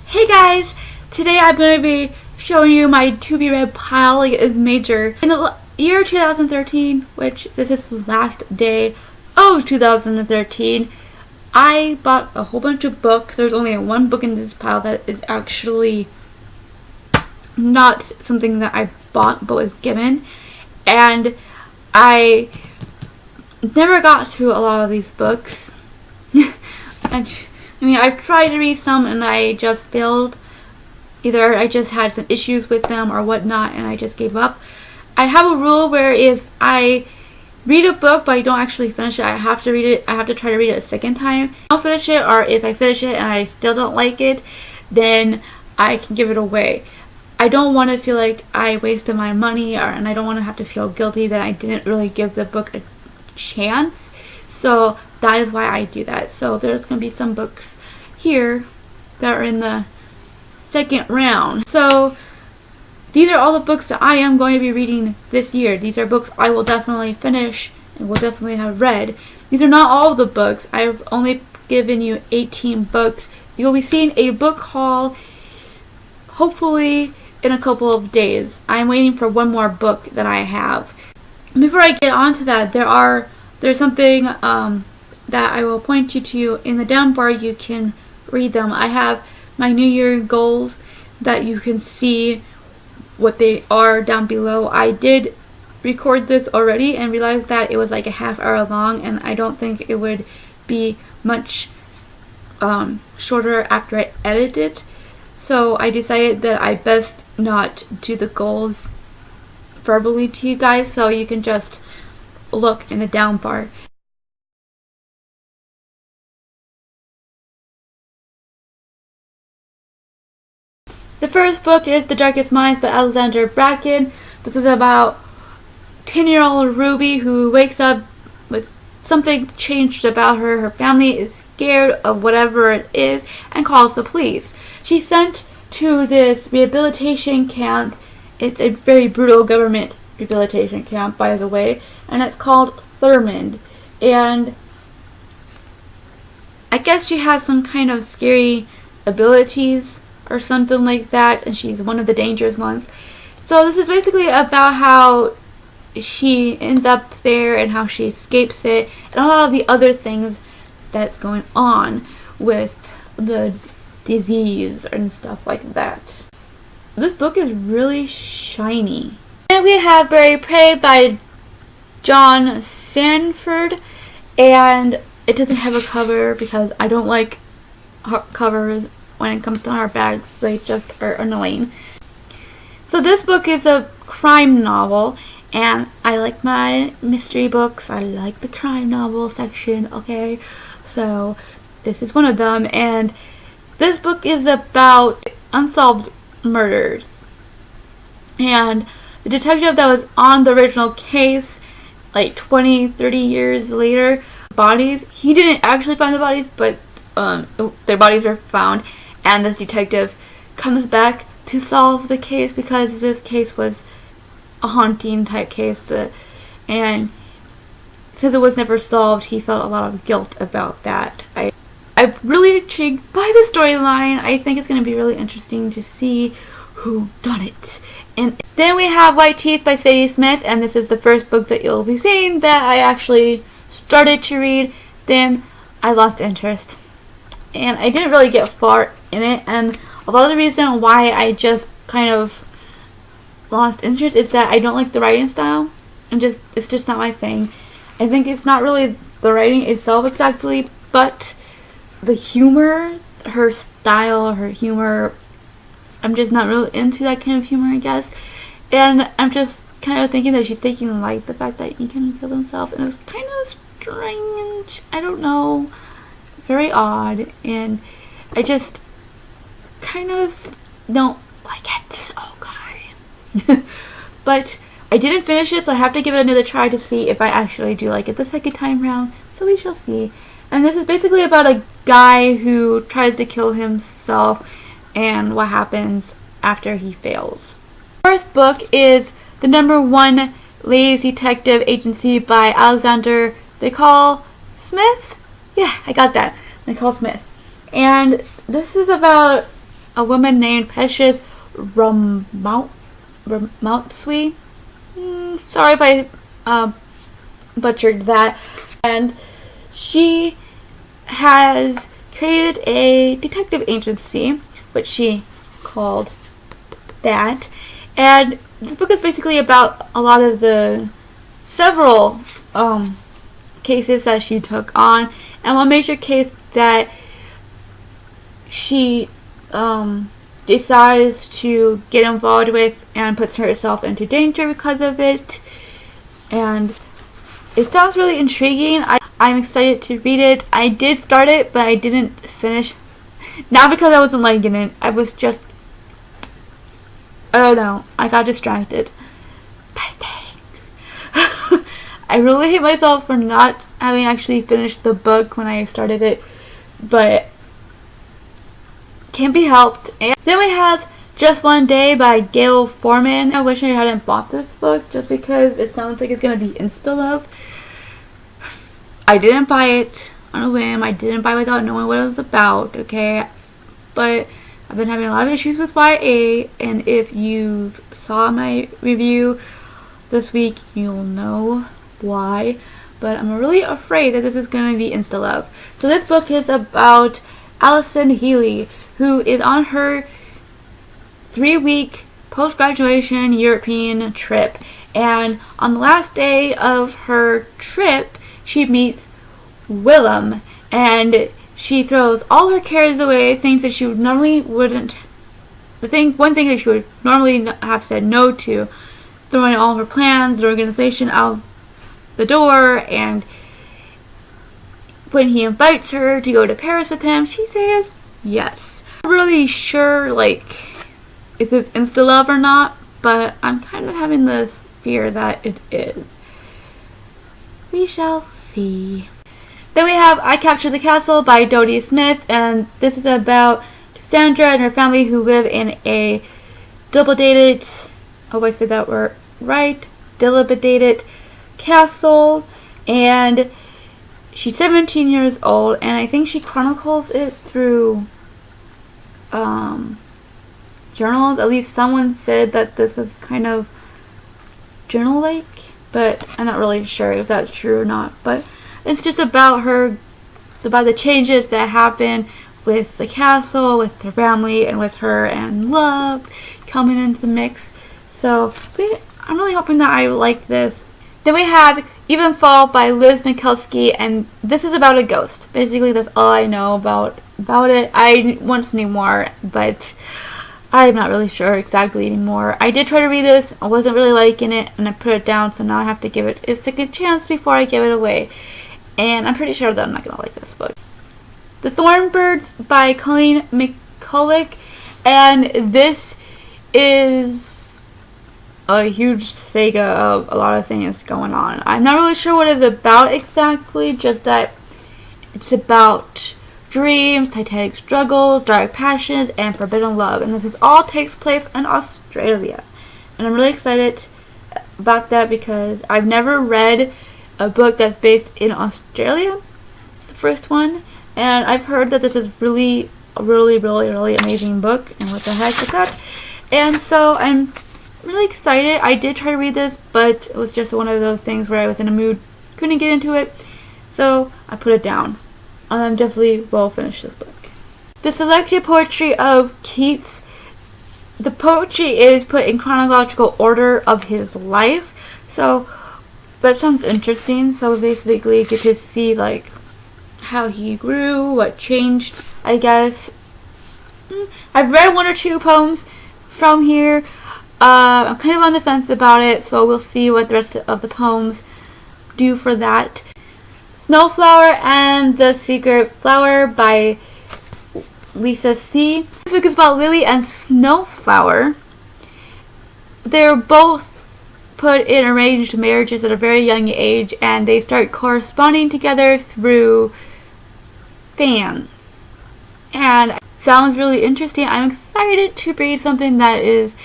Hey guys! Today I'm going to be showing you my to-be-read pile. Is major. In the year 2013, which this is the last day of 2013, I bought a whole bunch of books. There's only one book in this pile that is actually not something that I bought but was given. And I never got to a lot of these books. I've tried to read some and I just failed. Either I just had some issues with them or whatnot and I just gave up. I have a rule where if I read a book but I don't actually finish it, I have to read it. I have to try to read it a second time. I'll finish it, or if I finish it and I still don't like it, then I can give it away. I don't want to feel like I wasted my money, and I don't want to have to feel guilty that I didn't really give the book a chance. So that is why I do that. So there's going to be some books here that are in the second round. So these are all the books that I am going to be reading this year. These are books I will definitely finish and will definitely have read. These are not all the books. I've only given you 18 books. You'll be seeing a book haul hopefully in a couple of days. I'm waiting for one more book that I have. Before I get on to that, there's something that I will point you to in the down bar. You can read them. I have my New Year goals that you can see what they are down below. I did record this already and realized that it was like a half-hour long, and I don't think it would be much shorter after I edit it. So I decided that I best not do the goals verbally to you guys, so you can just look in the down bar. The first book is TheDarkest Minds by Alexander Bracken. This is about 10-year-old Ruby who wakes up with something changed about her. Her family is scared of whatever it is and calls the police. She's sent to this rehabilitation camp. It's a very brutal government rehabilitation camp, by the way, and it's called Thurmond. And I guess she has some kind of scary abilities or something like that, and she's one of the dangerous ones. So this is basically about how she ends up there and how she escapes it, and a lot of the other things that's going on with the disease and stuff like that. This book is really shiny. And we have Bury Prey by John Sanford, and it doesn't have a cover because I don't like covers when it comes to hardbacks. They just are annoying. So this book is a crime novel, and I like my mystery books. I like the crime novel section, okay? So this is one of them, and this book is about unsolved murders. And the detective that was on the original case, like 20, 30 years later, bodies, he didn't actually find the bodies, but their bodies were found, and this detective comes back to solve the case because this case was a haunting type case, and since it was never solved, he felt a lot of guilt about that. I'm really intrigued by the storyline. I think it's going to be really interesting to see who done it. And then we have White Teeth by Sadie Smith, and this is the first book that you'll be seeing that I actually started to read. Then I lost interest, and I didn't really get far in it, and a lot of the reason why I just kind of lost interest is that I don't like the writing style, and it's just not my thing. I think it's not really the writing itself exactly, but the humor, her style, her humor, I'm just not really into that kind of humor, I guess. And I'm just kind of thinking that she's taking light the fact that he can kill himself, and it was kind of strange. I don't know, very odd, and I just kind of don't like it. Oh god. But I didn't finish it, so I have to give it another try to see if I actually do like it the second time round. So we shall see. And this is basically about a guy who tries to kill himself and what happens after he fails. The fourth book is the #1 Ladies Detective Agency by Alexander Smith. Yeah, I got that. Nicole Smith. And this is about a woman named Precious Ramoutsui. Sorry if I butchered that. And she has created a detective agency, which she called that. And this book is basically about a lot of the several cases that she took on, and one major case that she decides to get involved with and puts herself into danger because of it. And it sounds really intriguing. I'm excited to read it. I did start it, but I didn't finish. Not because I wasn't liking it. I was just, I don't know, I got distracted by things. I really hate myself for not having actually finished the book when I started it, but can't be helped. And then we have Just One Day by Gail Foreman. I wish I hadn't bought this book just because it sounds like it's going to be insta-love. I didn't buy it on a whim. I didn't buy it without knowing what it was about, okay? But I've been having a lot of issues with YA, and if you saw my review this week, you'll know why. But I'm really afraid that this is going to be insta-love. So this book is about Allison Healy, who is on her 3-week post-graduation European trip. And on the last day of her trip, she meets Willem, and she throws all her cares away, things that she normally wouldn't. One thing that she would normally have said no to, throwing all her plans, the organization out the door. And when he invites her to go to Paris with him, she says yes. I'm really sure, like, is this insta love or not? But I'm kind of having this fear that it is. We shall see. Then we have I Captured the Castle by Dodie Smith, and this is about Cassandra and her family who live in a dilapidated, I said that word right, dilapidated castle, and she's 17 years old, and I think she chronicles it through journals. At least someone said that this was kind of journal-like, but I'm not really sure if that's true or not. But it's just about the changes that happen with the castle, with her family, and with her, and love coming into the mix. So I'm really hoping that I like this. Then we have Even Fall by Liz Mikulski, and this is about a ghost. Basically, that's all I know about it. I once knew more, but I'm not really sure exactly anymore. I did try to read this. I wasn't really liking it, and I put it down, so now I have to give it a second chance before I give it away. And I'm pretty sure that I'm not going to like this book. The Thorn Birds by Colleen McCulloch, and this is a huge saga of a lot of things going on. I'm not really sure what it's about exactly, just that it's about dreams, titanic struggles, dark passions, and forbidden love. And this all takes place in Australia. And I'm really excited about that because I've never read a book that's based in Australia. It's the first one. And I've heard that this is really amazing book. And what the heck is that? And so I'm really excited. I did try to read this, but it was just one of those things where I was in a mood, couldn't get into it. So I put it down. And I definitely will finish this book. The selected poetry of Keats. The poetry is put in chronological order of his life. So that sounds interesting. So we basically get to see like how he grew, what changed, I guess. I've read one or two poems from here. I'm kind of on the fence about it, so we'll see what the rest of the poems do for that. Snowflower and the Secret Flower by Lisa C. This book is about Lily and Snowflower. They're both put in arranged marriages at a very young age, and they start corresponding together through fans. And it sounds really interesting. I'm excited to read something that is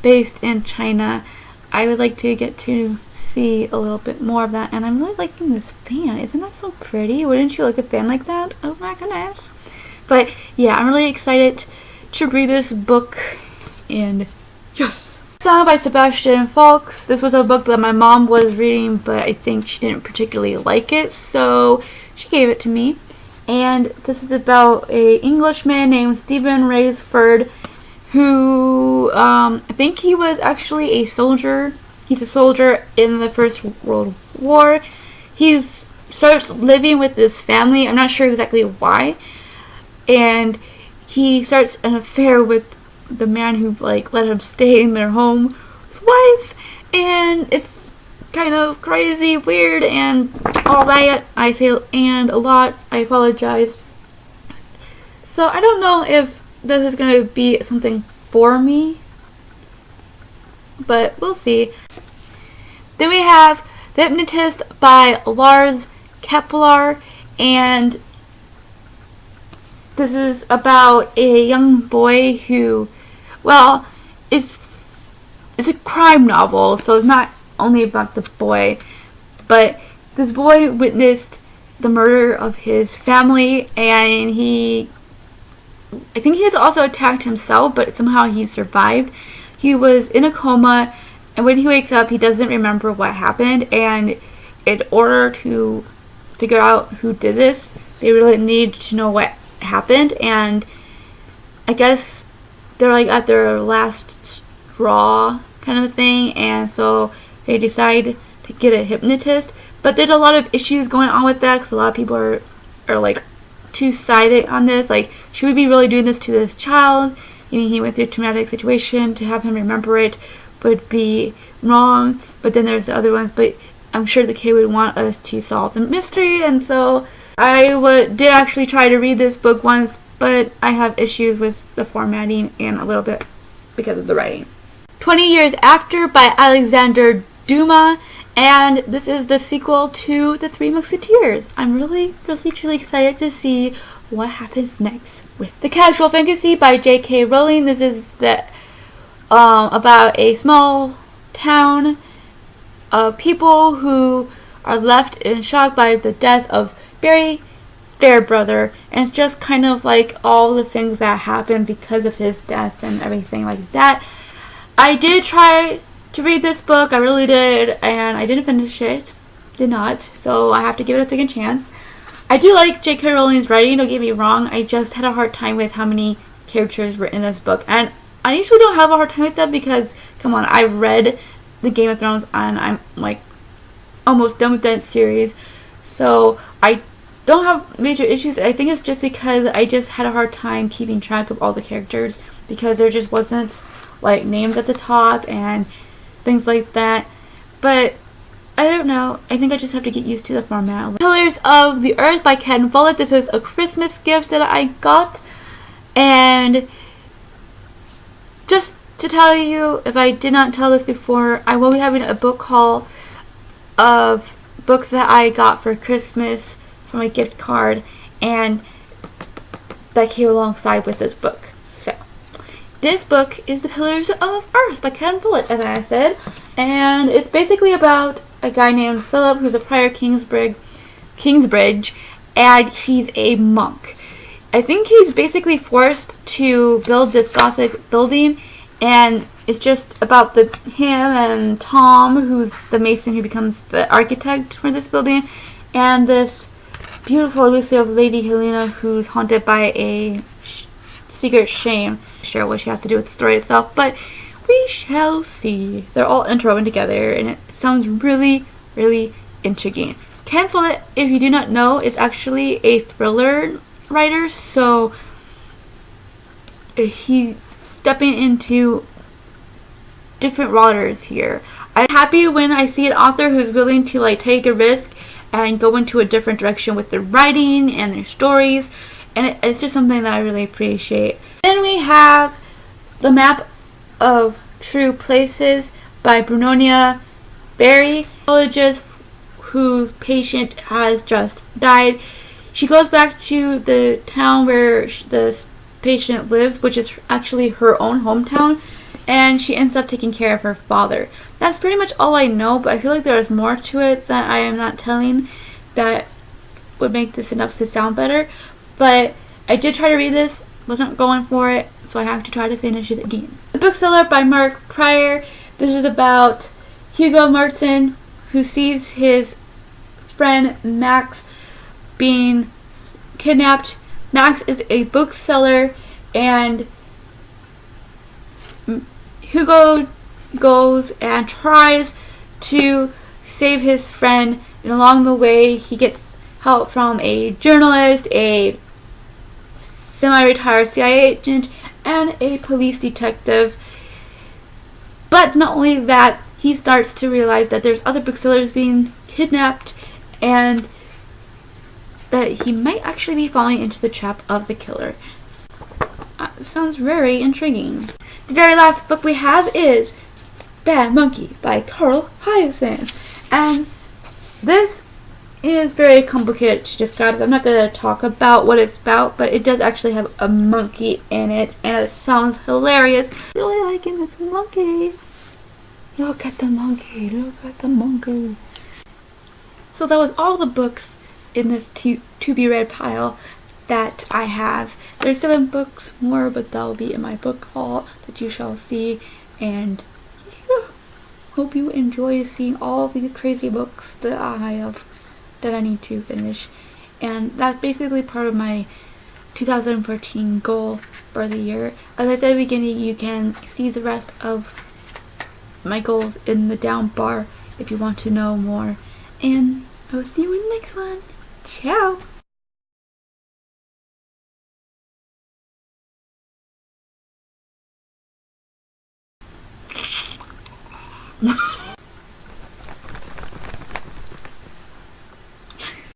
based in China. I would like to get to see a little bit more of that, and I'm really liking this fan. Isn't that so pretty? Wouldn't you like a fan like that? Oh my goodness. But yeah, I'm really excited to read this book, and yes. Song by Sebastian Faulks. This was a book that my mom was reading, but I think she didn't particularly like it, so she gave it to me. And this is about a Englishman named Stephen Raysford, who I think he was actually a soldier. He's a soldier in the First World War. He starts living with this family. I'm not sure exactly why. And he starts an affair with the man who let him stay in their home, his wife, and it's kind of crazy, weird, and all that. I say and a lot. I apologize. So I don't know if this is going to be something for me, but we'll see. Then we have The Hypnotist by Lars Kepler, and this is about a young boy who, well, it's a crime novel, so it's not only about the boy, but this boy witnessed the murder of his family, and I think he has also attacked himself, but somehow he survived. He was in a coma, and when he wakes up, he doesn't remember what happened, and in order to figure out who did this, they really need to know what happened, and I guess they're at their last straw kind of thing, and so they decide to get a hypnotist. But there's a lot of issues going on with that, because a lot of people are two-sided on this. Should we be really doing this to this child? He went through a traumatic situation. To have him remember it would be wrong. But then there's the other ones. But I'm sure the kid would want us to solve the mystery, and so I did actually try to read this book once, but I have issues with the formatting and a little bit because of the writing. 20 Years After by Alexander Dumas, and this is the sequel to The Three Musketeers. I'm really, really, truly excited to see what happens next with The Casual Fantasy by J.K. Rowling. This is about a small town of people who are left in shock by the death of Barry Fairbrother, and it's just kind of all the things that happened because of his death and everything like that. I did try to read this book, I really did, and I didn't finish it. Did not, so I have to give it a second chance. I do like J.K. Rowling's writing, don't get me wrong. I just had a hard time with how many characters were in this book, and I usually don't have a hard time with that because, come on, I've read the Game of Thrones and I'm almost done with that series, so I don't have major issues. I think it's just because I just had a hard time keeping track of all the characters because there just wasn't names at the top and things like that. But I don't know. I think I just have to get used to the format. Pillars of the Earth by Ken Follett. This was a Christmas gift that I got, and just to tell you, if I did not tell this before, I will be having a book haul of books that I got for Christmas from a gift card, and that came alongside with this book. So, this book is The Pillars of Earth by Ken Follett, as I said, and it's basically about a guy named Philip who's a prior Kingsbridge, and he's a monk. I think he's basically forced to build this Gothic building, and it's just about him and Tom, who's the mason who becomes the architect for this building, and this beautiful, elusive Lady Helena who's haunted by a secret shame. I'm not sure what she has to do with the story itself, but we shall see. They're all interwoven together, and it sounds really, really intriguing. Ken Follett, if you do not know, is actually a thriller writer, so he's stepping into different waters here. I'm happy when I see an author who's willing to take a risk and go into a different direction with their writing and their stories, and it's just something that I really appreciate. Then we have The Map of True Places by Brunonia Barry. Psychologist whose patient has just died. She goes back to the town where the patient lives, which is actually her own hometown, and she ends up taking care of her father. That's pretty much all I know, but I feel like there is more to it that I am not telling that would make the synopsis sound better. But I did try to read this wasn't going for it, so I have to try to finish it again. The Bookseller by Mark Pryor. This is about Hugo Martin, who sees his friend Max being kidnapped. Max is a bookseller, and Hugo goes and tries to save his friend, and along the way he gets help from a journalist, a semi-retired CIA agent, and a police detective. But not only that, he starts to realize that there's other booksellers being kidnapped, and that he might actually be falling into the trap of the killer. Sounds very intriguing. The very last book we have is Bad Monkey by Carl Hyacin. And this is very complicated to describe. I'm not going to talk about what it's about, but it does actually have a monkey in it, and it sounds hilarious. Really liking this monkey. Look at the monkey, look at the monkey. So that was all the books in this to be read pile that I have. There's 7 books more, but they'll be in my book haul that you shall see. And yeah, hope you enjoy seeing all these crazy books that I have that I need to finish. And that's basically part of my 2014 goal for the year. As I said at the beginning, you can see the rest of my goals in the down bar if you want to know more. And I will see you in the next one. Ciao!